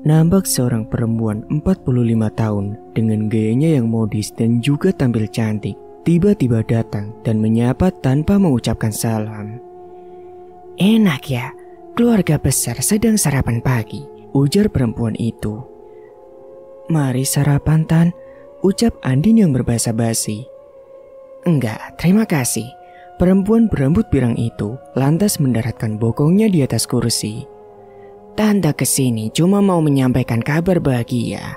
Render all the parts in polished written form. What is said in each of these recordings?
nampak seorang perempuan 45 tahun dengan gayanya yang modis dan juga tampil cantik tiba-tiba datang dan menyapa tanpa mengucapkan salam. "Enak ya, keluarga besar sedang sarapan pagi," ujar perempuan itu. "Mari sarapan, Tan," ucap Andin yang berbahasa basi. "Enggak, terima kasih." Perempuan berambut pirang itu lantas mendaratkan bokongnya di atas kursi. "Tante kesini cuma mau menyampaikan kabar bahagia."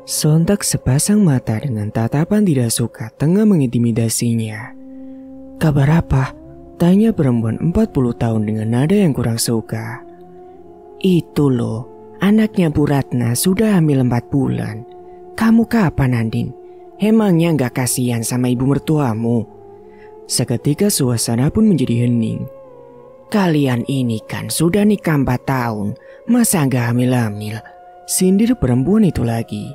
Sontak sepasang mata dengan tatapan tidak suka tengah mengintimidasinya. "Kabar apa?" tanya perempuan 40 tahun dengan nada yang kurang suka. "Itu loh, anaknya Bu Ratna sudah hamil 4 bulan. Kamu kapan, Andin? Emangnya gak kasihan sama ibu mertuamu?" Seketika suasana pun menjadi hening. "Kalian ini kan sudah nikah 4 tahun, masa gak hamil-hamil?" sindir perempuan itu lagi.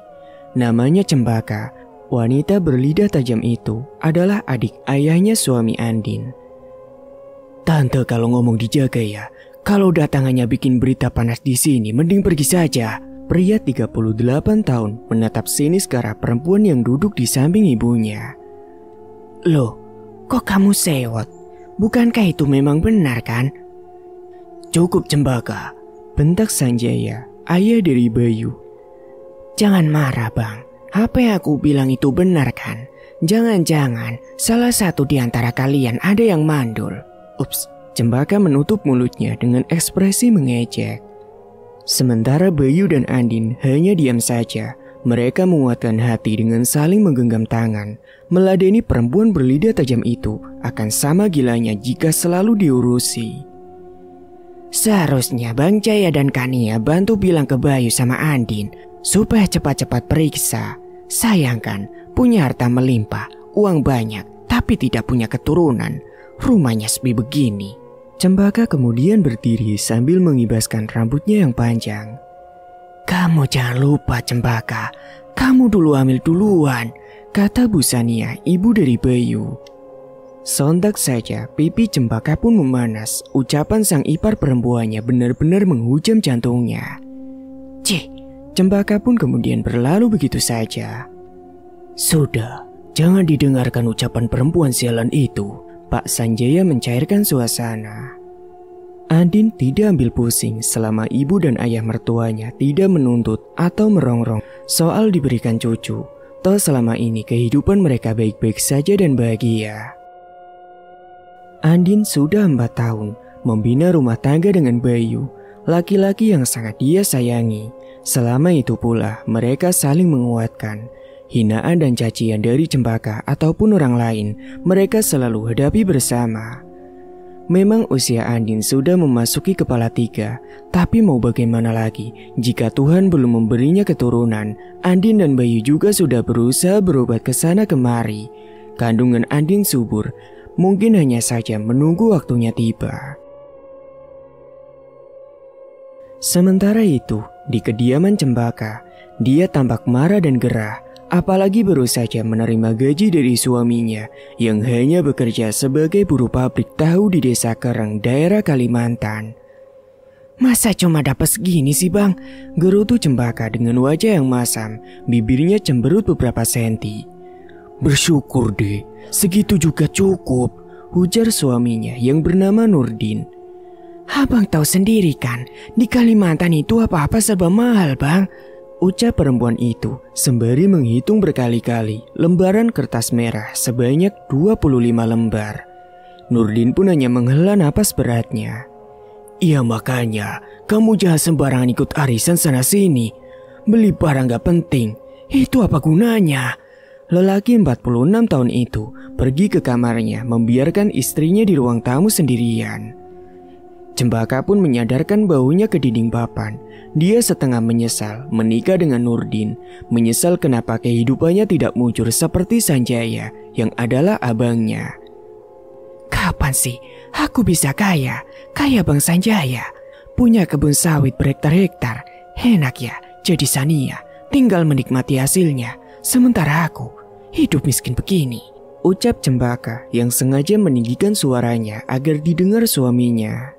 Namanya Cempaka. Wanita berlidah tajam itu adalah adik ayahnya suami Andin. "Tante kalau ngomong dijaga ya. Kalau datangannya bikin berita panas di sini, mending pergi saja." Pria 38 tahun menatap sinis ke arah perempuan yang duduk di samping ibunya. "Loh, kok kamu sewot? Bukankah itu memang benar kan?" "Cukup Cempaka," bentak Sanjaya, ayah dari Bayu. "Jangan marah bang, apa yang aku bilang itu benar kan? Jangan-jangan salah satu di antara kalian ada yang mandul." Ups, Cempaka menutup mulutnya dengan ekspresi mengejek. Sementara Bayu dan Andin hanya diam saja. Mereka menguatkan hati dengan saling menggenggam tangan. Meladeni perempuan berlidah tajam itu akan sama gilanya jika selalu diurusi. "Seharusnya Bang Jaya dan Kania bantu bilang ke Bayu sama Andin supaya cepat-cepat periksa. Sayang kan, punya harta melimpah, uang banyak, tapi tidak punya keturunan. Rumahnya sepi begini." Cempaka kemudian berdiri sambil mengibaskan rambutnya yang panjang. "Kamu jangan lupa Cempaka, kamu dulu hamil duluan," kata Bu Sania, ibu dari Bayu. Sontak saja pipi Cempaka pun memanas. Ucapan sang ipar perempuannya benar-benar menghujam jantungnya. "Cih!" Cempaka pun kemudian berlalu begitu saja. "Sudah, jangan didengarkan ucapan perempuan sialan itu." Pak Sanjaya mencairkan suasana. Andin tidak ambil pusing selama ibu dan ayah mertuanya tidak menuntut atau merongrong soal diberikan cucu. Toh selama ini kehidupan mereka baik-baik saja dan bahagia. Andin sudah 4 tahun membina rumah tangga dengan Bayu, laki-laki yang sangat dia sayangi. Selama itu pula mereka saling menguatkan. Hinaan dan cacian dari Cempaka ataupun orang lain, mereka selalu hadapi bersama. Memang usia Andin sudah memasuki kepala 3, tapi mau bagaimana lagi jika Tuhan belum memberinya keturunan. Andin dan Bayu juga sudah berusaha berobat ke sana kemari. Kandungan Andin subur, mungkin hanya saja menunggu waktunya tiba. Sementara itu, di kediaman Cempaka, dia tampak marah dan gerah. Apalagi baru saja menerima gaji dari suaminya yang hanya bekerja sebagai buruh pabrik tahu di desa Kereng, daerah Kalimantan. "Masa cuma dapat segini sih bang?" gerutu Cempaka dengan wajah yang masam, bibirnya cemberut beberapa senti. "Bersyukur deh, segitu juga cukup," ujar suaminya yang bernama Nurdin. "Abang tahu sendiri kan, di Kalimantan itu apa-apa serba mahal bang," ucap perempuan itu sembari menghitung berkali-kali lembaran kertas merah sebanyak 25 lembar. Nurdin pun hanya menghela napas beratnya. "Iya makanya, kamu jangan sembarangan ikut arisan sana-sini. Beli barang gak penting, itu apa gunanya?" Lelaki 46 tahun itu pergi ke kamarnya membiarkan istrinya di ruang tamu sendirian. Cempaka pun menyadarkan baunya ke dinding papan. Dia setengah menyesal menikah dengan Nurdin, menyesal kenapa kehidupannya tidak mujur seperti Sanjaya yang adalah abangnya. "Kapan sih aku bisa kaya Bang Sanjaya? Punya kebun sawit berhektar-hektar, enak ya jadi Sania, tinggal menikmati hasilnya. Sementara aku hidup miskin begini," ucap Cempaka yang sengaja meninggikan suaranya agar didengar suaminya.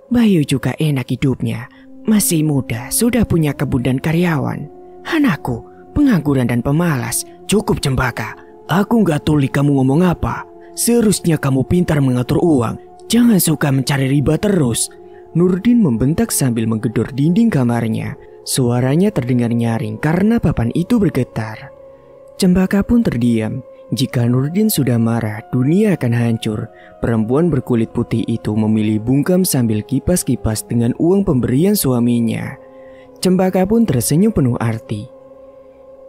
"Bayu juga enak hidupnya, Masih muda, sudah punya kebun dan karyawan. Anakku, pengangguran dan pemalas. Cukup Cempaka, aku gak tuli kamu ngomong apa. Seharusnya kamu pintar mengatur uang. Jangan suka mencari riba terus. Nurdin membentak sambil menggedor dinding kamarnya. Suaranya terdengar nyaring karena papan itu bergetar. Cempaka pun terdiam. Jika Nurdin sudah marah, dunia akan hancur. Perempuan berkulit putih itu memilih bungkam sambil kipas-kipas dengan uang pemberian suaminya. Cempaka pun tersenyum penuh arti.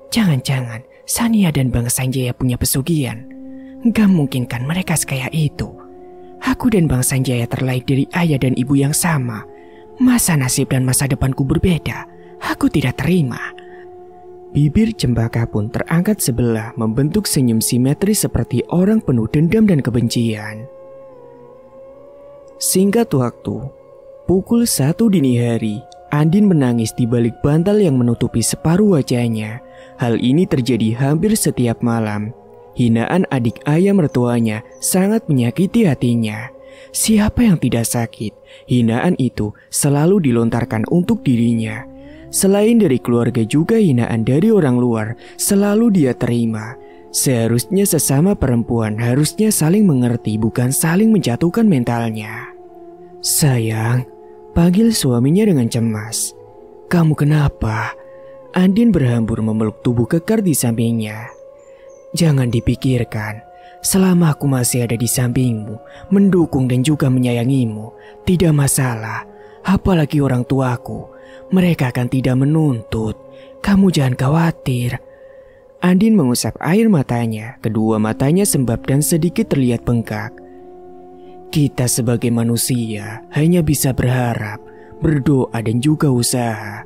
Jangan-jangan Sania dan Bang Sanjaya punya pesugihan. Gak mungkin kan mereka sekaya itu. Aku dan Bang Sanjaya terlahir dari ayah dan ibu yang sama. Masa nasib dan masa depanku berbeda? Aku tidak terima. Bibir Cempaka pun terangkat sebelah membentuk senyum simetris seperti orang penuh dendam dan kebencian. Singkat waktu, pukul 1 dini hari, Andin menangis di balik bantal yang menutupi separuh wajahnya. Hal ini terjadi hampir setiap malam. Hinaan adik ayah mertuanya sangat menyakiti hatinya. Siapa yang tidak sakit? Hinaan itu selalu dilontarkan untuk dirinya. Selain dari keluarga juga hinaan dari orang luar selalu dia terima. Seharusnya sesama perempuan harusnya saling mengerti bukan saling menjatuhkan mentalnya. Sayang, panggil suaminya dengan cemas. Kamu kenapa? Andin berhambur memeluk tubuh kekar di sampingnya. Jangan dipikirkan, selama aku masih ada di sampingmu, mendukung dan juga menyayangimu, tidak masalah. Apalagi orang tuaku. Mereka akan tidak menuntut. Kamu jangan khawatir. Andin mengusap air matanya. Kedua matanya sembab dan sedikit terlihat bengkak. Kita sebagai manusia hanya bisa berharap, berdoa dan juga usaha.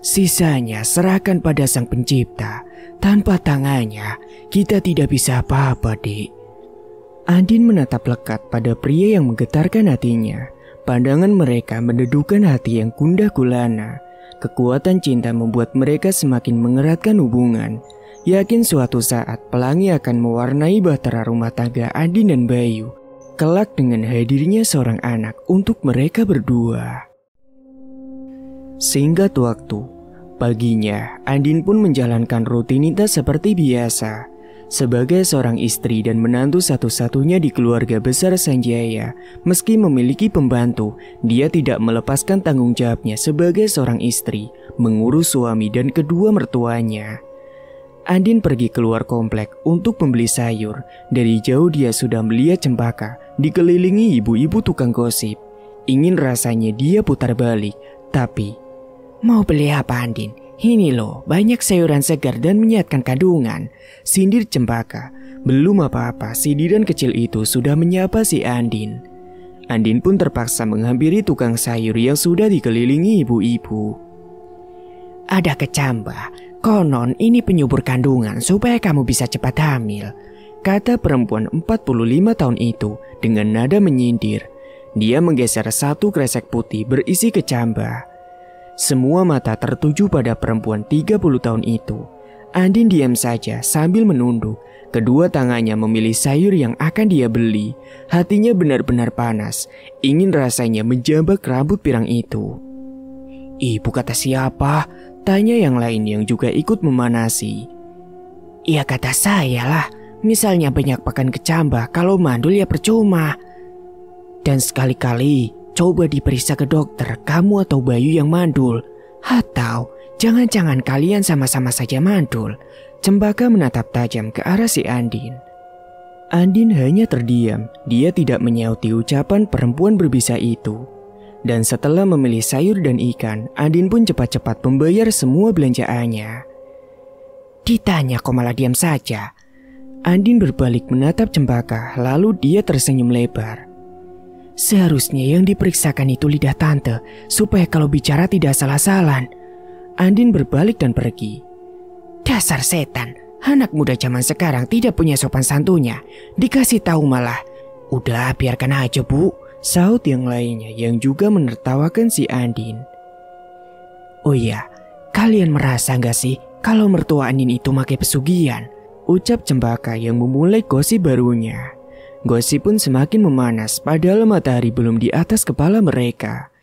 Sisanya serahkan pada Sang Pencipta. Tanpa tangannya, kita tidak bisa apa-apa, Dik. Andin menatap lekat pada pria yang menggetarkan hatinya. Pandangan mereka mendedukan hati yang gundah gulana. Kekuatan cinta membuat mereka semakin mengeratkan hubungan. Yakin suatu saat pelangi akan mewarnai bahtera rumah tangga Andin dan Bayu. Kelak dengan hadirnya seorang anak untuk mereka berdua. Singkat waktu, paginya Andin pun menjalankan rutinitas seperti biasa. Sebagai seorang istri dan menantu satu-satunya di keluarga besar Sanjaya, meski memiliki pembantu, dia tidak melepaskan tanggung jawabnya sebagai seorang istri, mengurus suami dan kedua mertuanya. Andin pergi keluar komplek untuk membeli sayur. Dari jauh dia sudah melihat Cempaka dikelilingi ibu-ibu tukang gosip. Ingin rasanya dia putar balik, tapi... Mau beli apa Andin? Ini loh, banyak sayuran segar dan menyehatkan kandungan. Sindir Cempaka. Belum apa-apa, sindiran kecil itu sudah menyapa si Andin. Andin pun terpaksa menghampiri tukang sayur yang sudah dikelilingi ibu-ibu. Ada kecambah, konon ini penyubur kandungan supaya kamu bisa cepat hamil, kata perempuan 45 tahun itu dengan nada menyindir. Dia menggeser satu kresek putih berisi kecambah. Semua mata tertuju pada perempuan 30 tahun itu. Andin diam saja sambil menunduk. Kedua tangannya memilih sayur yang akan dia beli. Hatinya benar-benar panas. Ingin rasanya menjambak rambut pirang itu. Ibu kata siapa? Tanya yang lain yang juga ikut memanasi. Ya kata saya lah. Misalnya banyak pakan kecambah, kalau mandul ya percuma. Dan sekali-kali coba diperiksa ke dokter, kamu atau Bayu yang mandul. Atau jangan-jangan kalian sama-sama saja mandul. Cempaka menatap tajam ke arah si Andin. Andin hanya terdiam. Dia tidak menyauti ucapan perempuan berbisa itu. Dan setelah memilih sayur dan ikan, Andin pun cepat-cepat membayar semua belanjaannya. Ditanya kok malah diam saja. Andin berbalik menatap Cempaka, lalu dia tersenyum lebar. Seharusnya yang diperiksakan itu lidah tante, supaya kalau bicara tidak salah-salah. Andin berbalik dan pergi. Dasar setan, anak muda zaman sekarang tidak punya sopan santunnya. Dikasih tahu malah, udah biarkan aja bu, sahut yang lainnya yang juga menertawakan si Andin. Oh iya, kalian merasa gak sih kalau mertua Andin itu pakai pesugihan? Ucap Cempaka yang memulai gosip barunya. Gosip pun semakin memanas padahal matahari belum di atas kepala mereka.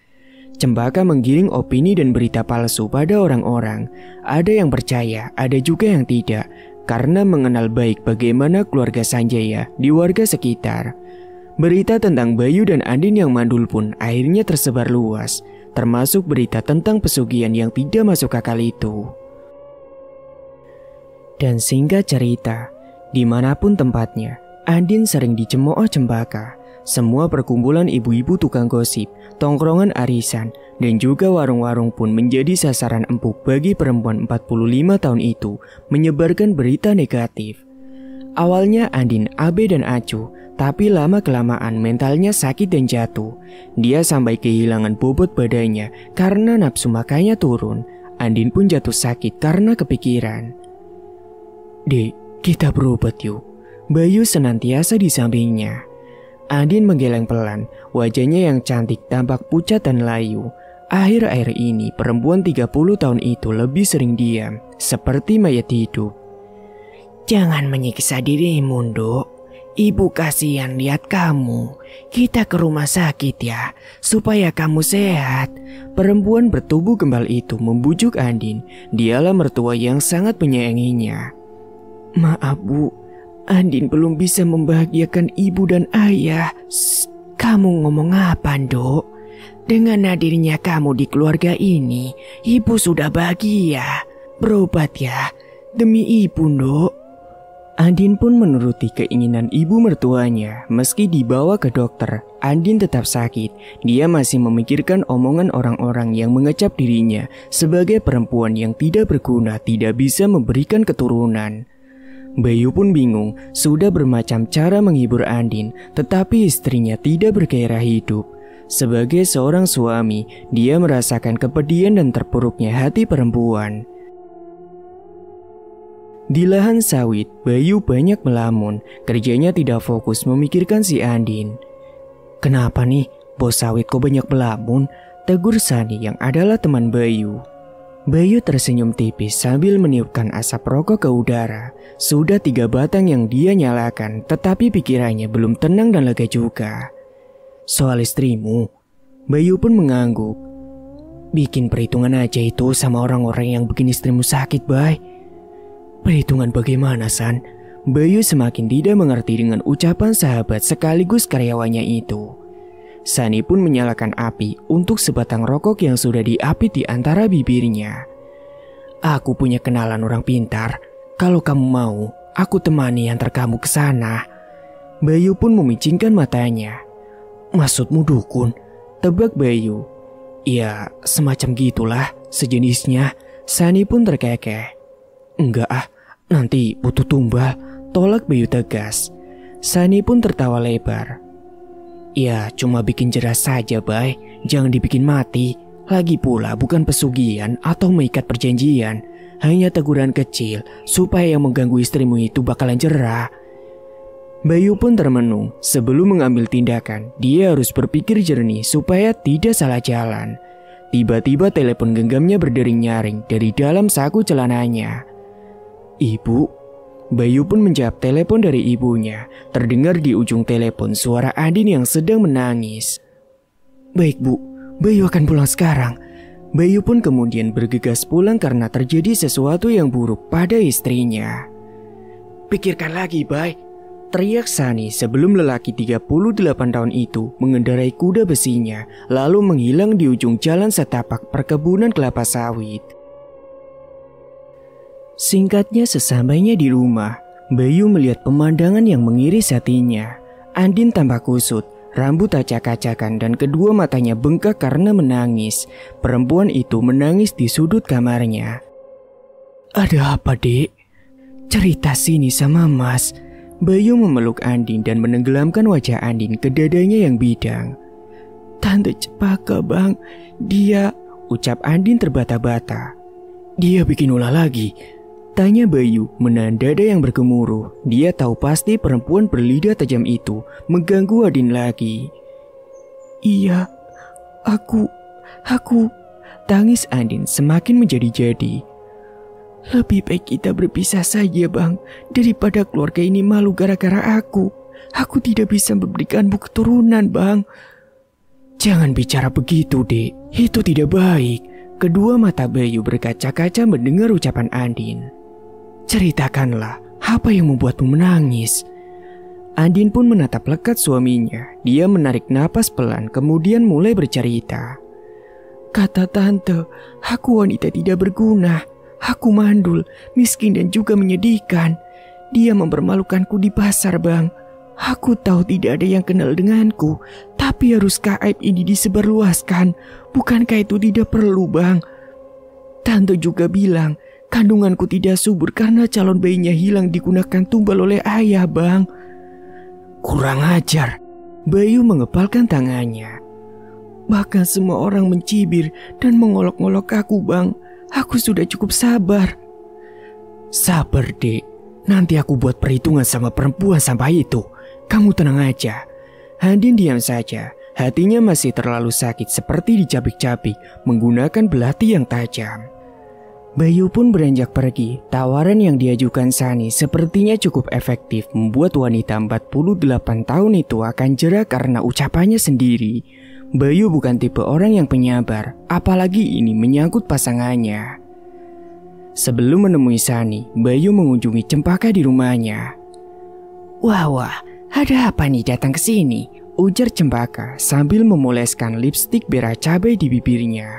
Cempaka menggiring opini dan berita palsu pada orang-orang. Ada yang percaya, ada juga yang tidak, karena mengenal baik bagaimana keluarga Sanjaya di warga sekitar. Berita tentang Bayu dan Andin yang mandul pun akhirnya tersebar luas, termasuk berita tentang pesugihan yang tidak masuk akal itu. Dan singkat cerita, dimanapun tempatnya, Andin sering dicemooh Cempaka. Semua perkumpulan ibu-ibu tukang gosip, tongkrongan arisan, dan juga warung-warung pun menjadi sasaran empuk bagi perempuan 45 tahun itu menyebarkan berita negatif. Awalnya Andin, Abe, dan Acu, tapi lama-kelamaan mentalnya sakit dan jatuh. Dia sampai kehilangan bobot badannya karena nafsu makannya turun. Andin pun jatuh sakit karena kepikiran. "Dek, kita berobat yuk." Bayu senantiasa di sampingnya. Andin menggeleng pelan, wajahnya yang cantik tampak pucat dan layu. Akhir-akhir ini perempuan 30 tahun itu lebih sering diam, seperti mayat hidup. "Jangan menyiksa dirimu, Nduk. Ibu kasihan lihat kamu. Kita ke rumah sakit ya, supaya kamu sehat." Perempuan bertubuh gembal itu membujuk Andin. Dialah mertua yang sangat menyayanginya. "Maaf, Bu. Andin belum bisa membahagiakan ibu dan ayah." "Kamu ngomong apa, Nduk? Dengan hadirnya kamu di keluarga ini, ibu sudah bahagia. Berobat ya, demi ibu, Nduk." Andin pun menuruti keinginan ibu mertuanya. Meski dibawa ke dokter, Andin tetap sakit. Dia masih memikirkan omongan orang-orang yang mengecap dirinya sebagai perempuan yang tidak berguna, tidak bisa memberikan keturunan. Bayu pun bingung, sudah bermacam cara menghibur Andin, tetapi istrinya tidak bergairah hidup. Sebagai seorang suami, dia merasakan kepedihan dan terpuruknya hati perempuan. Di lahan sawit, Bayu banyak melamun, kerjanya tidak fokus memikirkan si Andin. "Kenapa nih, bos sawit kok banyak melamun?" tegur Sani yang adalah teman Bayu. Bayu tersenyum tipis sambil meniupkan asap rokok ke udara. Sudah 3 batang yang dia nyalakan, tetapi pikirannya belum tenang dan lega juga. "Soal istrimu," Bayu pun mengangguk. "Bikin perhitungan aja itu sama orang-orang yang bikin istrimu sakit, Bay." "Perhitungan bagaimana, San?" Bayu semakin tidak mengerti dengan ucapan sahabat sekaligus karyawannya itu. Sani pun menyalakan api untuk sebatang rokok yang sudah diapit di antara bibirnya. "Aku punya kenalan orang pintar. Kalau kamu mau, aku temani antar kamu ke sana." Bayu pun memicingkan matanya. "Maksudmu dukun?" tebak Bayu. "Ya, semacam gitulah, sejenisnya." Sani pun terkekeh. "Enggak ah, nanti butuh tumbal," tolak Bayu tegas. Sani pun tertawa lebar. "Ya, cuma bikin jerah saja, Bay. Jangan dibikin mati. Lagi pula bukan pesugihan atau mengikat perjanjian. Hanya teguran kecil supaya yang mengganggu istrimu itu bakalan jerah." Bayu pun termenung. Sebelum mengambil tindakan, dia harus berpikir jernih supaya tidak salah jalan. Tiba-tiba telepon genggamnya berdering nyaring dari dalam saku celananya. "Ibu." Bayu pun menjawab telepon dari ibunya. Terdengar di ujung telepon suara Andin yang sedang menangis. "Baik, Bu. Bayu akan pulang sekarang." Bayu pun kemudian bergegas pulang karena terjadi sesuatu yang buruk pada istrinya. "Pikirkan lagi, Bay," teriak Sani sebelum lelaki 38 tahun itu mengendarai kuda besinya lalu menghilang di ujung jalan setapak perkebunan kelapa sawit. Singkatnya, sesampainya di rumah, Bayu melihat pemandangan yang mengiris hatinya. Andin tampak kusut, rambut acak-acakan dan kedua matanya bengkak karena menangis. Perempuan itu menangis di sudut kamarnya. "Ada apa, Dek? Cerita sini sama Mas." Bayu memeluk Andin dan menenggelamkan wajah Andin ke dadanya yang bidang. "Tante Cempaka, Bang. Dia..." ucap Andin terbata-bata. "Dia bikin ulah lagi?" tanya Bayu menahan dada yang bergemuruh. Dia tahu pasti perempuan berlidah tajam itu mengganggu Andin lagi. "Iya, aku..." tangis Andin semakin menjadi-jadi. "Lebih baik kita berpisah saja, Bang, daripada keluarga ini malu gara-gara aku. Aku tidak bisa memberikanmu keturunan, Bang." Jangan bicara begitu, Dek. Itu tidak baik. Kedua mata Bayu berkaca-kaca mendengar ucapan Andin. Ceritakanlah, apa yang membuatmu menangis? Andin pun menatap lekat suaminya. Dia menarik napas pelan kemudian mulai bercerita. Kata tante, aku wanita tidak berguna. Aku mandul, miskin dan juga menyedihkan. Dia mempermalukanku di pasar, Bang. Aku tahu tidak ada yang kenal denganku, tapi haruskah aib ini disebarluaskan? Bukankah itu tidak perlu, Bang? Tante juga bilang, kandunganku tidak subur karena calon bayinya hilang digunakan tumbal oleh ayah, Bang. Kurang ajar. Bayu mengepalkan tangannya. Bahkan semua orang mencibir dan mengolok-olok aku, Bang. Aku sudah cukup sabar. Sabar, Dek. Nanti aku buat perhitungan sama perempuan sampah itu. Kamu tenang aja. Andin diam saja. Hatinya masih terlalu sakit seperti dicabik-cabik menggunakan belati yang tajam. Bayu pun beranjak pergi. Tawaran yang diajukan Sani sepertinya cukup efektif membuat wanita 48 tahun itu akan jera karena ucapannya sendiri. Bayu bukan tipe orang yang penyabar, apalagi ini menyangkut pasangannya. Sebelum menemui Sani, Bayu mengunjungi Cempaka di rumahnya. Wah, ada apa nih datang ke sini? Ujar Cempaka sambil memoleskan lipstik merah cabai di bibirnya.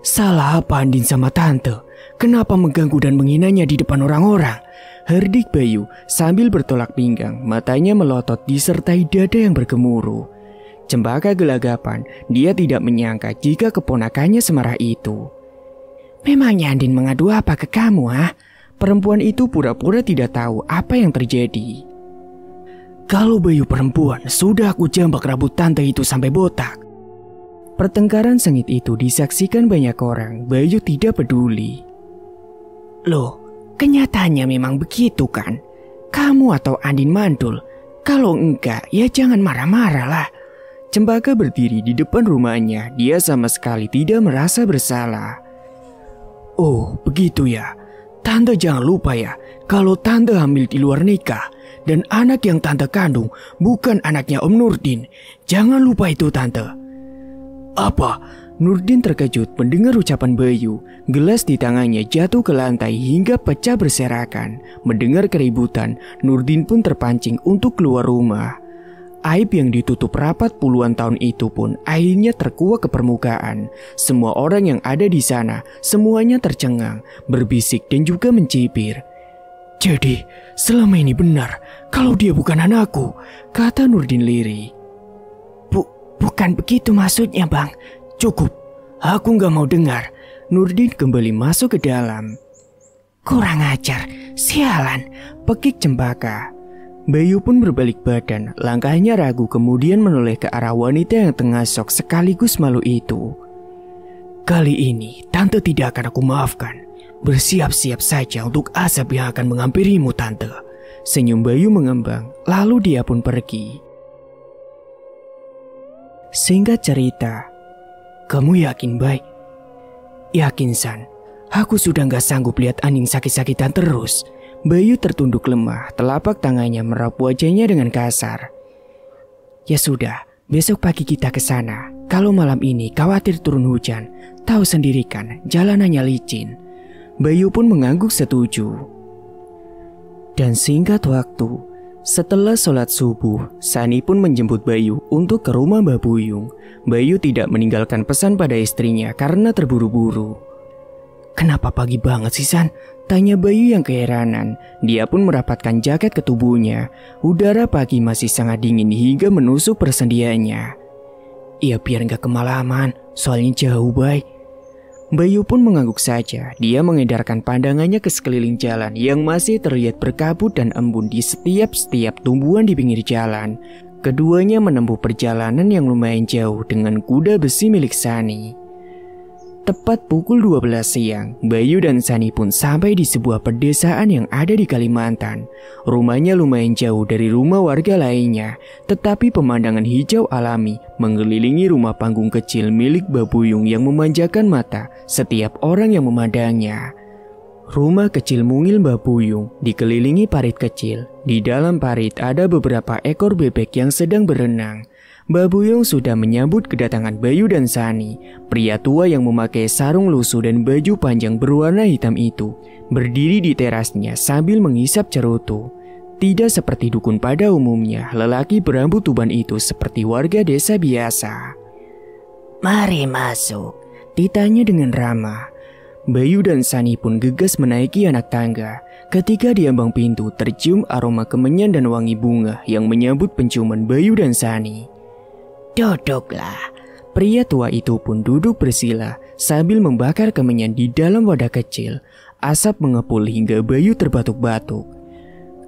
Salah apa Andin sama tante? Kenapa mengganggu dan menghinanya di depan orang-orang? Herdik Bayu sambil bertolak pinggang, matanya melotot disertai dada yang bergemuruh. Cempaka gelagapan, dia tidak menyangka jika keponakannya semarah itu. Memangnya Andin mengadu apa ke kamu, ha? Perempuan itu pura-pura tidak tahu apa yang terjadi. Kalau Bayu perempuan, sudah aku jambak rambut tante itu sampai botak. Pertengkaran sengit itu disaksikan banyak orang. Bayu tidak peduli. Loh, kenyataannya memang begitu kan? Kamu atau Andin mandul? Kalau enggak, ya jangan marah-marah lah. Cempaka berdiri di depan rumahnya. Dia sama sekali tidak merasa bersalah. Oh, begitu ya. Tante jangan lupa ya, kalau tante hamil di luar nikah dan anak yang tante kandung bukan anaknya Om Nurdin. Jangan lupa itu, tante. Apa? Nurdin terkejut mendengar ucapan Bayu. Gelas di tangannya jatuh ke lantai hingga pecah berserakan. Mendengar keributan, Nurdin pun terpancing untuk keluar rumah. Aib yang ditutup rapat puluhan tahun itu pun akhirnya terkuak ke permukaan. Semua orang yang ada di sana, semuanya tercengang, berbisik dan juga mencibir. Jadi, selama ini benar kalau dia bukan anakku, kata Nurdin lirih. Bukan begitu maksudnya, Bang. Cukup, aku gak mau dengar. Nurdin kembali masuk ke dalam. Kurang ajar, sialan, pekik Cempaka. Bayu pun berbalik badan, langkahnya ragu kemudian menoleh ke arah wanita yang tengah syok sekaligus malu itu. Kali ini tante tidak akan aku maafkan. Bersiap-siap saja untuk azab yang akan menghampirimu, tante. Senyum Bayu mengembang, lalu dia pun pergi. Singkat cerita, kamu yakin, Bay? Yakin, San. Aku sudah gak sanggup lihat Andin sakit-sakitan terus. Bayu tertunduk lemah, telapak tangannya merap wajahnya dengan kasar. Ya sudah, besok pagi kita ke sana. Kalau malam ini khawatir turun hujan, tahu sendiri kan, jalanannya licin. Bayu pun mengangguk setuju. Dan singkat waktu, setelah sholat subuh, Sani pun menjemput Bayu untuk ke rumah Mbak Buyung. Bayu tidak meninggalkan pesan pada istrinya karena terburu-buru. Kenapa pagi banget sih, San? Tanya Bayu yang keheranan. Dia pun merapatkan jaket ke tubuhnya. Udara pagi masih sangat dingin hingga menusuk persendiannya. Ya biar gak kemalaman, soalnya jauh, Bay. Bayu pun mengangguk saja. Dia mengedarkan pandangannya ke sekeliling jalan yang masih terlihat berkabut dan embun di setiap tumbuhan di pinggir jalan. Keduanya menempuh perjalanan yang lumayan jauh dengan kuda besi milik Sani. Tepat pukul 12 siang, Bayu dan Sani pun sampai di sebuah pedesaan yang ada di Kalimantan. Rumahnya lumayan jauh dari rumah warga lainnya, tetapi pemandangan hijau alami mengelilingi rumah panggung kecil milik Mbak Buyung yang memanjakan mata setiap orang yang memandangnya. Rumah kecil mungil Mbak Buyung dikelilingi parit kecil. Di dalam parit ada beberapa ekor bebek yang sedang berenang. Mbak Buyung sudah menyambut kedatangan Bayu dan Sani. Pria tua yang memakai sarung lusuh dan baju panjang berwarna hitam itu berdiri di terasnya sambil menghisap cerutu. Tidak seperti dukun pada umumnya, lelaki berambut uban itu seperti warga desa biasa. "Mari masuk," ditanya dengan ramah. Bayu dan Sani pun gegas menaiki anak tangga. Ketika di ambang pintu tercium aroma kemenyan dan wangi bunga yang menyambut penciuman Bayu dan Sani. "Duduklah." Pria tua itu pun duduk bersila sambil membakar kemenyan di dalam wadah kecil. Asap mengepul hingga Bayu terbatuk-batuk.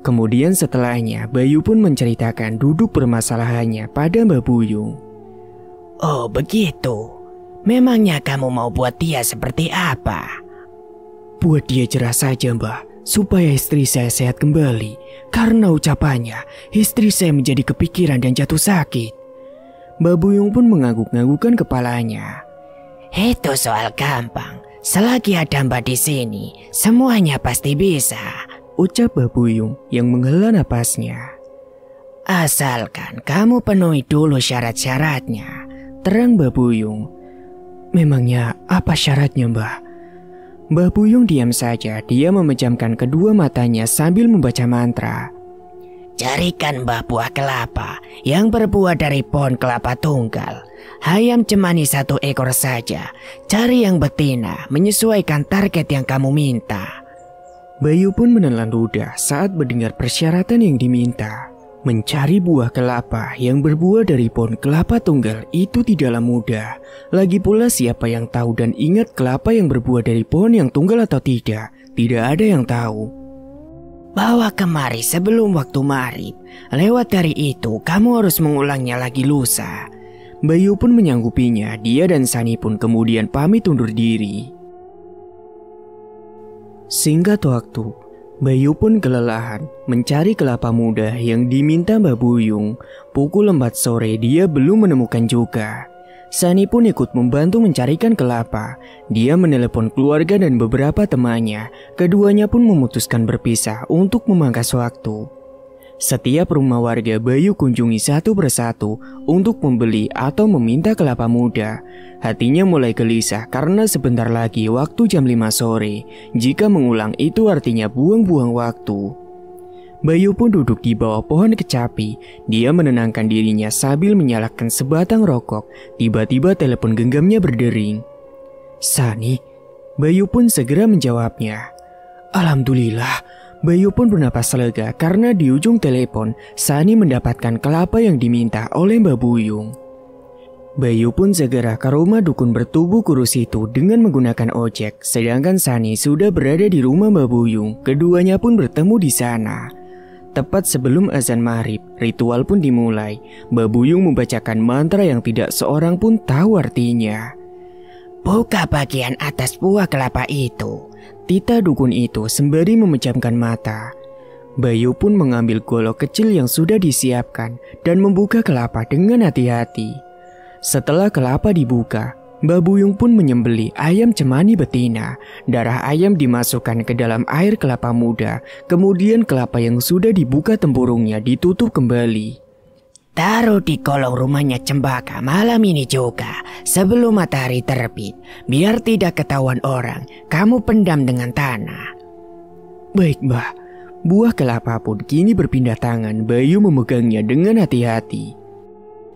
Kemudian setelahnya Bayu pun menceritakan duduk permasalahannya pada Mbak Buyung. "Oh begitu. Memangnya kamu mau buat dia seperti apa?" "Buat dia cerah saja, Mbak, supaya istri saya sehat kembali. Karena ucapannya, istri saya menjadi kepikiran dan jatuh sakit." Mbak Buyung pun mengangguk-anggukkan kepalanya. "Itu soal gampang. Selagi ada Mbak di sini, semuanya pasti bisa," ucap Mbak Buyung yang menghela napasnya. "Asalkan kamu penuhi dulu syarat-syaratnya," terang Mbak Buyung. "Memangnya apa syaratnya, Mbak?" Mbak Buyung diam saja. Dia memejamkan kedua matanya sambil membaca mantra. "Carikan Mbah buah kelapa yang berbuah dari pohon kelapa tunggal. Ayam cemani 1 ekor saja. Cari yang betina menyesuaikan target yang kamu minta." Bayu pun menelan ludah saat mendengar persyaratan yang diminta. Mencari buah kelapa yang berbuah dari pohon kelapa tunggal itu tidaklah mudah. Lagi pula siapa yang tahu dan ingat kelapa yang berbuah dari pohon yang tunggal atau tidak? Tidak ada yang tahu. "Bawa kemari sebelum waktu maghrib. Lewat dari itu kamu harus mengulangnya lagi lusa." Bayu pun menyanggupinya. Dia dan Sani pun kemudian pamit undur diri. Singkat waktu, Bayu pun kelelahan mencari kelapa muda yang diminta Mbak Buyung. Pukul 4 sore dia belum menemukan juga. Sani pun ikut membantu mencarikan kelapa. Dia menelepon keluarga dan beberapa temannya. Keduanya pun memutuskan berpisah untuk memangkas waktu. Setiap rumah warga Bayu kunjungi satu persatu untuk membeli atau meminta kelapa muda. Hatinya mulai gelisah karena sebentar lagi waktu jam 5 sore. Jika mengulang itu artinya buang-buang waktu. Bayu pun duduk di bawah pohon kecapi. Dia menenangkan dirinya sambil menyalakan sebatang rokok. Tiba-tiba telepon genggamnya berdering. "Sani?" Bayu pun segera menjawabnya. Alhamdulillah. Bayu pun bernapas lega karena di ujung telepon Sani mendapatkan kelapa yang diminta oleh Mbak Buyung. Bayu pun segera ke rumah dukun bertubuh kurus itu dengan menggunakan ojek, sedangkan Sani sudah berada di rumah Mbak Buyung. Keduanya pun bertemu di sana. Tepat sebelum azan maghrib, ritual pun dimulai. Mbak Buyung membacakan mantra yang tidak seorang pun tahu artinya. "Buka bagian atas buah kelapa itu," titah dukun itu sembari memejamkan mata. Bayu pun mengambil golok kecil yang sudah disiapkan dan membuka kelapa dengan hati-hati. Setelah kelapa dibuka, Mbak Buyung pun menyembelih ayam cemani betina. Darah ayam dimasukkan ke dalam air kelapa muda. Kemudian kelapa yang sudah dibuka tempurungnya ditutup kembali. "Taruh di kolong rumahnya Cempaka malam ini juga, sebelum matahari terbit. Biar tidak ketahuan orang, kamu pendam dengan tanah." "Baik, Mbak." Buah kelapa pun kini berpindah tangan. Bayu memegangnya dengan hati-hati.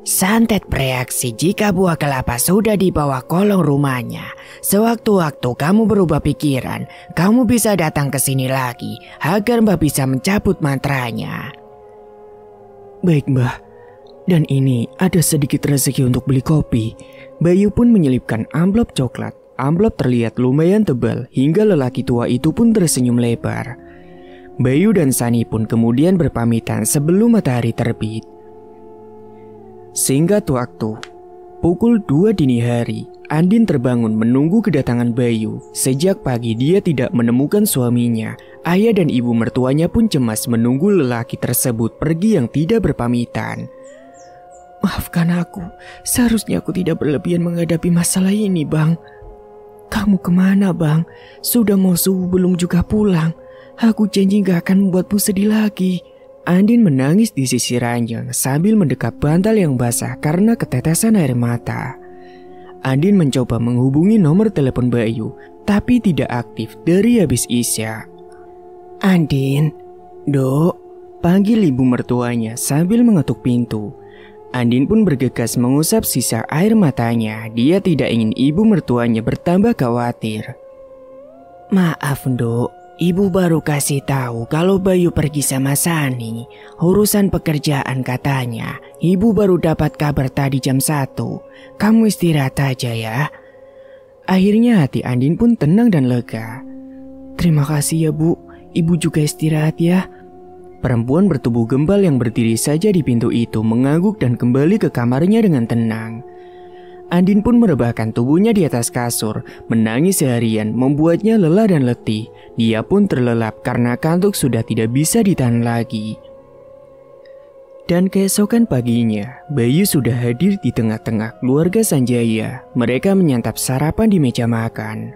"Santet bereaksi jika buah kelapa sudah di bawah kolong rumahnya. Sewaktu-waktu kamu berubah pikiran, kamu bisa datang ke sini lagi agar Mbak bisa mencabut mantranya." "Baik, Mbak. Dan ini ada sedikit rezeki untuk beli kopi." Bayu pun menyelipkan amplop coklat. Amplop terlihat lumayan tebal hingga lelaki tua itu pun tersenyum lebar. Bayu dan Sani pun kemudian berpamitan sebelum matahari terbit. Singkat waktu, pukul 2 dini hari, Andin terbangun menunggu kedatangan Bayu. Sejak pagi dia tidak menemukan suaminya. Ayah dan ibu mertuanya pun cemas menunggu lelaki tersebut pergi yang tidak berpamitan. "Maafkan aku, seharusnya aku tidak berlebihan menghadapi masalah ini, Bang." "Kamu kemana, Bang? Sudah mau subuh belum juga pulang. Aku janji gak akan membuatmu sedih lagi." Andin menangis di sisi ranjang sambil mendekap bantal yang basah karena ketetesan air mata. Andin mencoba menghubungi nomor telepon Bayu, tapi tidak aktif dari habis isya. Andin, Dok, panggil ibu mertuanya sambil mengetuk pintu. Andin pun bergegas mengusap sisa air matanya. Dia tidak ingin ibu mertuanya bertambah khawatir. Maaf, Dok. Ibu baru kasih tahu kalau Bayu pergi sama Sani. Urusan pekerjaan katanya. Ibu baru dapat kabar tadi jam 1. Kamu istirahat aja ya. Akhirnya hati Andin pun tenang dan lega. Terima kasih ya, Bu. Ibu juga istirahat ya. Perempuan bertubuh gembal yang berdiri saja di pintu itu mengangguk dan kembali ke kamarnya dengan tenang. Andin pun merebahkan tubuhnya di atas kasur, menangis seharian membuatnya lelah dan letih. Dia pun terlelap karena kantuk sudah tidak bisa ditahan lagi. Dan keesokan paginya, Bayu sudah hadir di tengah-tengah keluarga Sanjaya. Mereka menyantap sarapan di meja makan.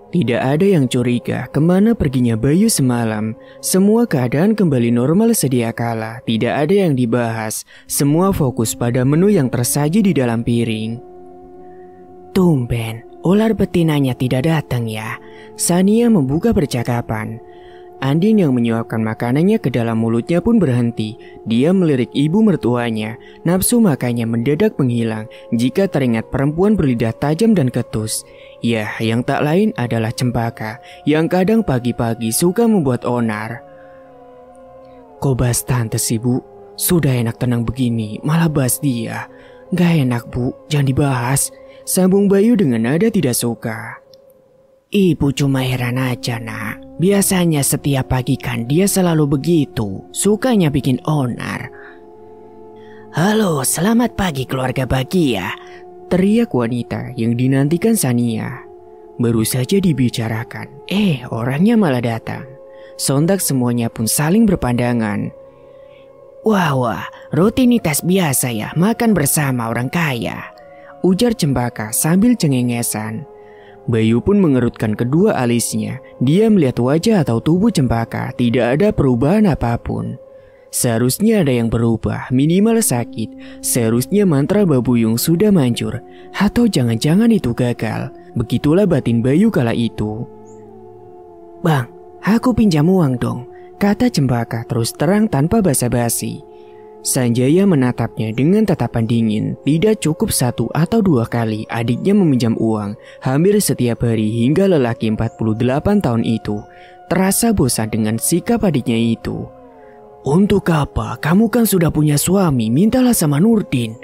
Tidak ada yang curiga kemana perginya Bayu semalam. Semua keadaan kembali normal sedia kala. Tidak ada yang dibahas. Semua fokus pada menu yang tersaji di dalam piring. Tumben, ular betinanya tidak datang ya. Sania membuka percakapan. Andin yang menyuapkan makanannya ke dalam mulutnya pun berhenti. Dia melirik ibu mertuanya. Nafsu makannya mendadak menghilang jika teringat perempuan berlidah tajam dan ketus. Ya, yang tak lain adalah Cempaka yang kadang pagi-pagi suka membuat onar. Kok bahas tante sih, Bu? Sudah enak tenang begini, malah bahas dia. Gak enak, Bu, jangan dibahas. Sambung Bayu dengan nada tidak suka. Ibu cuma heran aja, Nak. Biasanya setiap pagi kan dia selalu begitu, sukanya bikin onar. Halo, selamat pagi keluarga bahagia, teriak wanita yang dinantikan Sania. Baru saja dibicarakan, orangnya malah datang. Sontak semuanya pun saling berpandangan. Wah, rutinitas biasa ya, makan bersama orang kaya, ujar Cempaka sambil cengengesan. Bayu pun mengerutkan kedua alisnya. Dia melihat wajah atau tubuh Cempaka, tidak ada perubahan apapun. Seharusnya ada yang berubah, minimal sakit. Seharusnya mantra Babuyung sudah manjur. Atau jangan-jangan itu gagal. Begitulah batin Bayu kala itu. Bang, aku pinjam uang dong, kata Cempaka terus terang tanpa basa-basi. Sanjaya menatapnya dengan tatapan dingin. Tidak cukup 1 atau 2 kali adiknya meminjam uang hampir setiap hari hingga lelaki 48 tahun itu terasa bosan dengan sikap adiknya itu. Untuk apa? Kamu kan sudah punya suami, mintalah sama Nurdin.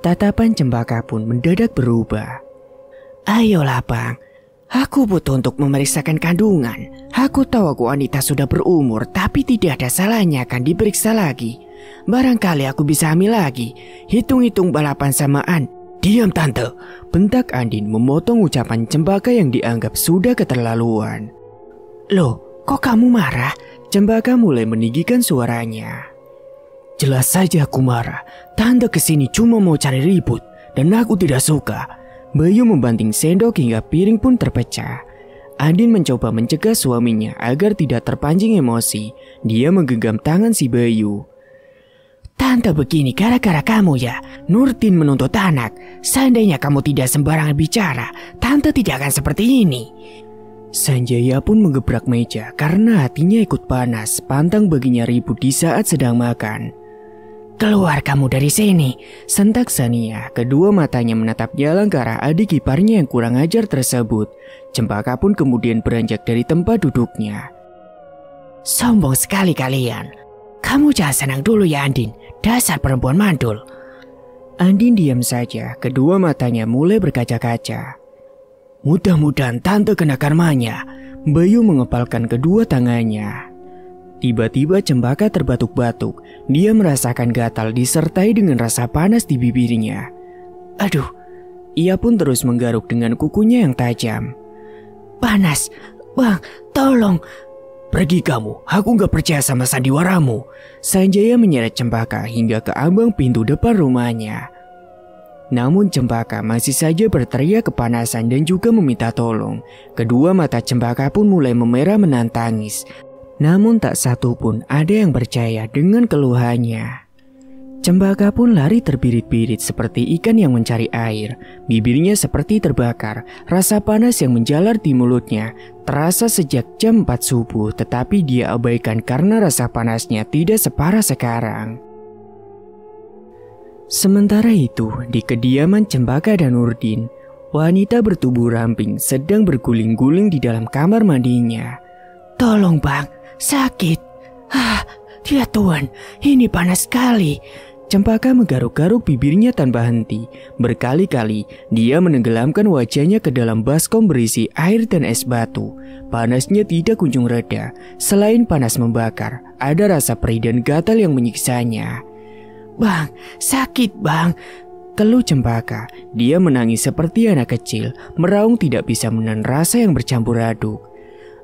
Tatapan Cempaka pun mendadak berubah. Ayolah bang, aku butuh untuk memeriksakan kandungan. Aku tahu aku wanita sudah berumur, tapi tidak ada salahnya kan diperiksa lagi. Barangkali aku bisa hamil lagi. Hitung-hitung balapan samaan. Diam tante, bentak Andin memotong ucapan Cempaka yang dianggap sudah keterlaluan. Loh, kok kamu marah? Cempaka mulai meninggikan suaranya. Jelas saja aku marah. Tante kesini cuma mau cari ribut dan aku tidak suka. Bayu membanting sendok hingga piring pun terpecah. Andin mencoba mencegah suaminya agar tidak terpancing emosi. Dia menggenggam tangan si Bayu. Tante begini gara-gara kamu ya. Nurdin menuntut anak. Seandainya kamu tidak sembarangan bicara, tante tidak akan seperti ini. Sanjaya pun menggebrak meja karena hatinya ikut panas. Pantang baginya ribut di saat sedang makan. Keluar kamu dari sini, sentak Sania. Kedua matanya menatap jalan ke arah adik iparnya yang kurang ajar tersebut. Cempaka pun kemudian beranjak dari tempat duduknya. Sombong sekali kalian. Kamu jangan senang dulu ya Andin. Dasar perempuan mandul. Andin diam saja. Kedua matanya mulai berkaca-kaca. Mudah-mudahan tante kena karmanya. Bayu mengepalkan kedua tangannya. Tiba-tiba Cempaka terbatuk-batuk. Dia merasakan gatal disertai dengan rasa panas di bibirnya. Aduh. Ia pun terus menggaruk dengan kukunya yang tajam. Panas. Bang, tolong. Pergi kamu, aku gak percaya sama sandiwaramu. Sanjaya menyeret Cempaka hingga ke ambang pintu depan rumahnya. Namun Cempaka masih saja berteriak kepanasan dan juga meminta tolong. Kedua mata Cempaka pun mulai memerah menahan tangis. Namun tak satu pun ada yang percaya dengan keluhannya. Cempaka pun lari terbirit-birit seperti ikan yang mencari air. Bibirnya seperti terbakar, rasa panas yang menjalar di mulutnya terasa sejak jam 4 subuh, tetapi dia abaikan karena rasa panasnya tidak separah sekarang. Sementara itu, di kediaman Cempaka dan Nurdin, wanita bertubuh ramping sedang berguling-guling di dalam kamar mandinya. Tolong bang, sakit. Ya Tuhan, ini panas sekali. Cempaka menggaruk-garuk bibirnya tanpa henti. Berkali-kali dia menenggelamkan wajahnya ke dalam baskom berisi air dan es batu. Panasnya tidak kunjung reda. Selain panas membakar, ada rasa perih dan gatal yang menyiksanya. Bang, sakit bang. Keluh Cempaka. Dia menangis seperti anak kecil, meraung tidak bisa menahan rasa yang bercampur aduk.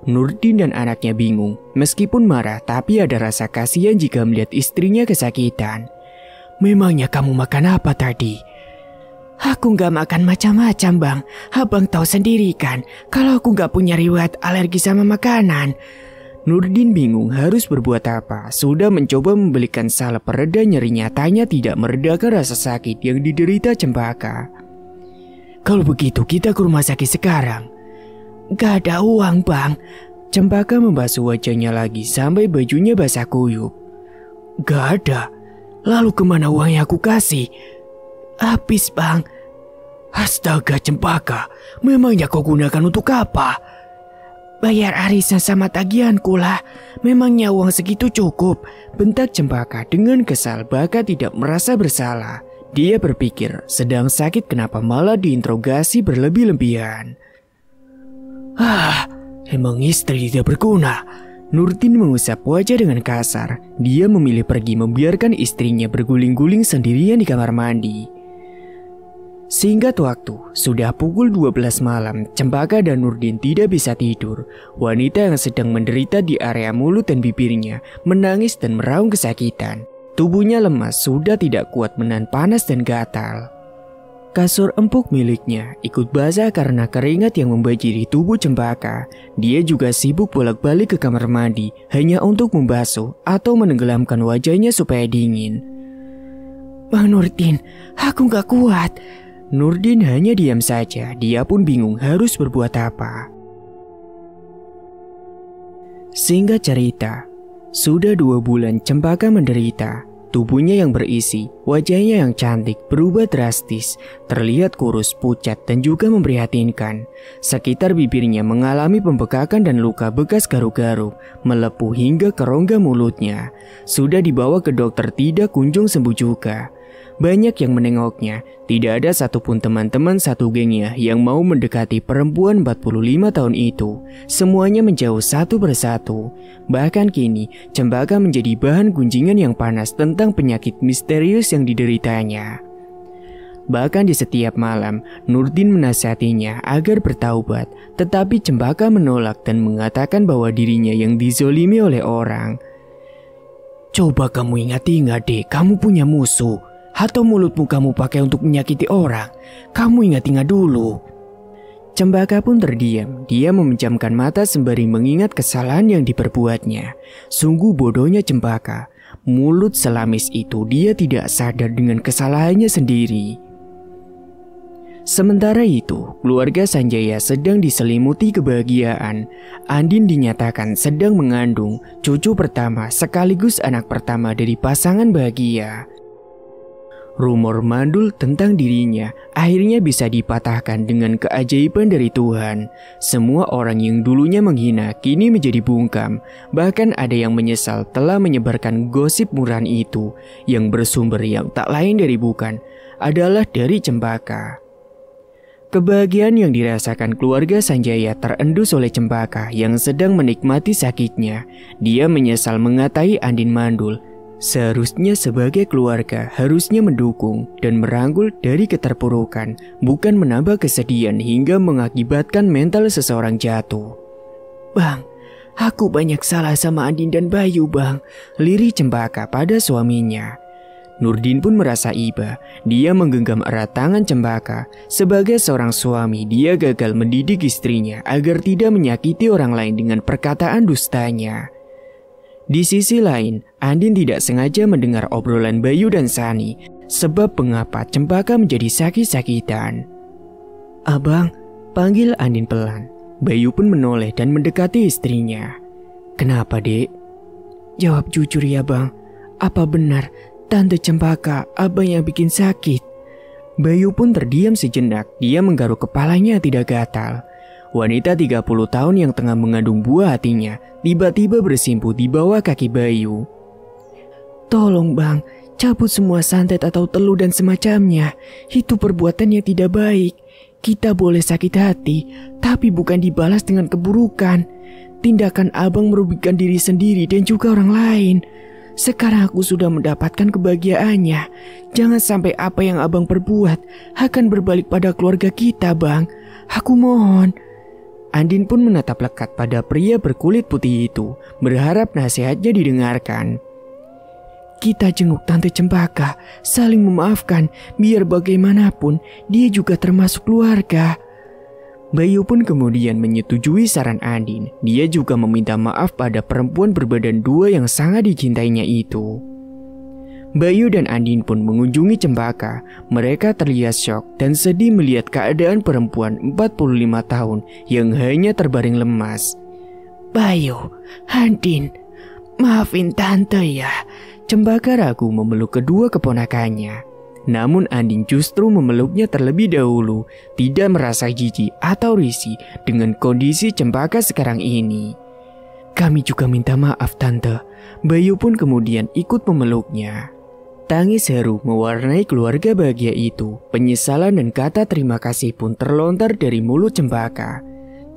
Nurdin dan anaknya bingung. Meskipun marah, tapi ada rasa kasihan jika melihat istrinya kesakitan. Memangnya kamu makan apa tadi? Aku gak makan macam-macam bang. Abang tahu sendiri kan, kalau aku gak punya riwayat alergi sama makanan. Nurdin bingung harus berbuat apa. Sudah mencoba membelikan salep pereda nyeri, nyatanya tidak meredakan rasa sakit yang diderita Cempaka. Kalau begitu kita ke rumah sakit sekarang. Gak ada uang bang. Cempaka membasuh wajahnya lagi sampai bajunya basah kuyup. Gak ada. Lalu kemana uang yang aku kasih? Habis bang. Astaga Cempaka, memangnya kau gunakan untuk apa? Bayar arisan sama tagihanku lah. Memangnya uang segitu cukup? Bentak Cempaka dengan kesal, bahkan tidak merasa bersalah. Dia berpikir, sedang sakit kenapa malah diinterogasi berlebih-lebihan. Emang istri tidak berguna. Nurdin mengusap wajah dengan kasar. Dia memilih pergi membiarkan istrinya berguling-guling sendirian di kamar mandi. Singkat waktu, sudah pukul 12 malam, Cempaka dan Nurdin tidak bisa tidur. Wanita yang sedang menderita di area mulut dan bibirnya menangis dan meraung kesakitan. Tubuhnya lemas, sudah tidak kuat menahan panas dan gatal. Kasur empuk miliknya ikut basah karena keringat yang membanjiri tubuh Cempaka. Dia juga sibuk bolak-balik ke kamar mandi hanya untuk membasuh atau menenggelamkan wajahnya supaya dingin. Bang Nurdin, aku gak kuat. Nurdin hanya diam saja. Dia pun bingung harus berbuat apa. Singkat cerita, sudah 2 bulan Cempaka menderita. Tubuhnya yang berisi, wajahnya yang cantik berubah drastis, terlihat kurus, pucat dan juga memprihatinkan. Sekitar bibirnya mengalami pembekakan dan luka bekas garuk-garuk, melepuh hingga ke rongga mulutnya. Sudah dibawa ke dokter tidak kunjung sembuh juga. Banyak yang menengoknya, tidak ada satupun teman-teman satu gengnya yang mau mendekati perempuan 45 tahun itu. Semuanya menjauh satu persatu. Bahkan kini, Cempaka menjadi bahan gunjingan yang panas tentang penyakit misterius yang dideritanya. Bahkan di setiap malam, Nurdin menasihatinya agar bertaubat, tetapi Cempaka menolak dan mengatakan bahwa dirinya yang dizolimi oleh orang. Coba kamu ingat-ingat deh, kamu punya musuh. Atau mulutmu kamu pakai untuk menyakiti orang? Kamu ingat-ingat dulu. Cempaka pun terdiam. Dia memejamkan mata sembari mengingat kesalahan yang diperbuatnya. Sungguh bodohnya Cempaka. Mulut selamis itu dia tidak sadar dengan kesalahannya sendiri. Sementara itu, keluarga Sanjaya sedang diselimuti kebahagiaan. Andin dinyatakan sedang mengandung cucu pertama sekaligus anak pertama dari pasangan bahagia. Rumor mandul tentang dirinya akhirnya bisa dipatahkan dengan keajaiban dari Tuhan. Semua orang yang dulunya menghina kini menjadi bungkam. Bahkan ada yang menyesal telah menyebarkan gosip murahan itu, yang bersumber yang tak lain dari bukan adalah dari Cempaka. Kebahagiaan yang dirasakan keluarga Sanjaya terendus oleh Cempaka yang sedang menikmati sakitnya. Dia menyesal mengatai Andin mandul. Seharusnya sebagai keluarga harusnya mendukung dan merangkul dari keterpurukan, bukan menambah kesedihan hingga mengakibatkan mental seseorang jatuh. Bang, aku banyak salah sama Andin dan Bayu bang. Lirih Cempaka pada suaminya. Nurdin pun merasa iba. Dia menggenggam erat tangan Cempaka. Sebagai seorang suami, dia gagal mendidik istrinya agar tidak menyakiti orang lain dengan perkataan dustanya. Di sisi lain, Andin tidak sengaja mendengar obrolan Bayu dan Sani, sebab mengapa Cempaka menjadi sakit-sakitan. "Abang," panggil Andin pelan. Bayu pun menoleh dan mendekati istrinya. "Kenapa, Dek?" "Jawab jujur ya Bang, apa benar Tante Cempaka abang yang bikin sakit?" Bayu pun terdiam sejenak, dia menggaruk kepalanya tidak gatal. Wanita 30 tahun yang tengah mengandung buah hatinya tiba-tiba bersimpuh di bawah kaki Bayu. "Tolong Bang, cabut semua santet atau teluh dan semacamnya. Itu perbuatan yang tidak baik. Kita boleh sakit hati, tapi bukan dibalas dengan keburukan. Tindakan abang merugikan diri sendiri dan juga orang lain. Sekarang aku sudah mendapatkan kebahagiaannya. Jangan sampai apa yang abang perbuat akan berbalik pada keluarga kita, Bang. Aku mohon." Andin pun menatap lekat pada pria berkulit putih itu, berharap nasihatnya didengarkan. "Kita jenguk Tante Cempaka, saling memaafkan, biar bagaimanapun dia juga termasuk keluarga." Bayu pun kemudian menyetujui saran Andin. Dia juga meminta maaf pada perempuan berbadan dua yang sangat dicintainya itu. Bayu dan Andin pun mengunjungi Cempaka. Mereka terlihat syok dan sedih melihat keadaan perempuan 45 tahun yang hanya terbaring lemas. "Bayu, Andin, maafin Tante ya." Cempaka ragu memeluk kedua keponakannya. Namun Andin justru memeluknya terlebih dahulu, tidak merasa jijik atau risih dengan kondisi Cempaka sekarang ini. "Kami juga minta maaf Tante." Bayu pun kemudian ikut memeluknya. Tangis haru mewarnai keluarga bahagia itu. Penyesalan dan kata terima kasih pun terlontar dari mulut Cempaka.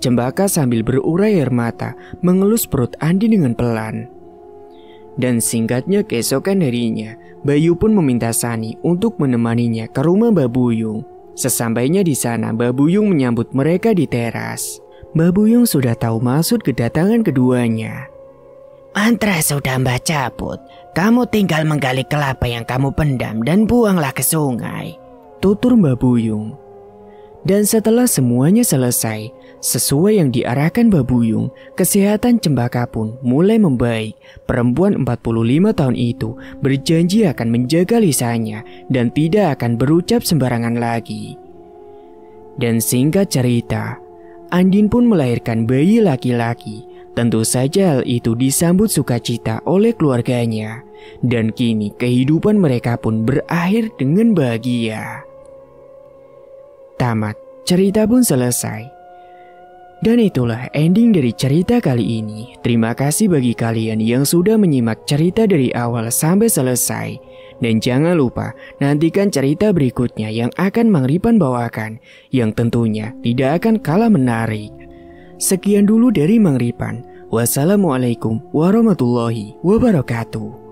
Cempaka sambil berurai air mata mengelus perut Andin dengan pelan. Dan singkatnya keesokan harinya, Bayu pun meminta Sani untuk menemaninya ke rumah Mbak Buyung. Sesampainya di sana, Mbak Buyung menyambut mereka di teras. Mbak Buyung sudah tahu maksud kedatangan keduanya. "Mantra sudah Mbak cabut. Kamu tinggal menggali kelapa yang kamu pendam dan buanglah ke sungai," tutur Mbak Buyung. Dan setelah semuanya selesai, sesuai yang diarahkan Mbak Buyung, kesehatan Cempaka pun mulai membaik. Perempuan 45 tahun itu berjanji akan menjaga lisannya dan tidak akan berucap sembarangan lagi. Dan singkat cerita, Andin pun melahirkan bayi laki-laki. Tentu saja hal itu disambut sukacita oleh keluarganya. Dan kini kehidupan mereka pun berakhir dengan bahagia. Tamat, cerita pun selesai. Dan itulah ending dari cerita kali ini. Terima kasih bagi kalian yang sudah menyimak cerita dari awal sampai selesai. Dan jangan lupa nantikan cerita berikutnya yang akan Mang Ripan bawakan, yang tentunya tidak akan kalah menarik. Sekian dulu dari Mang Ripan. Wassalamualaikum warahmatullahi wabarakatuh.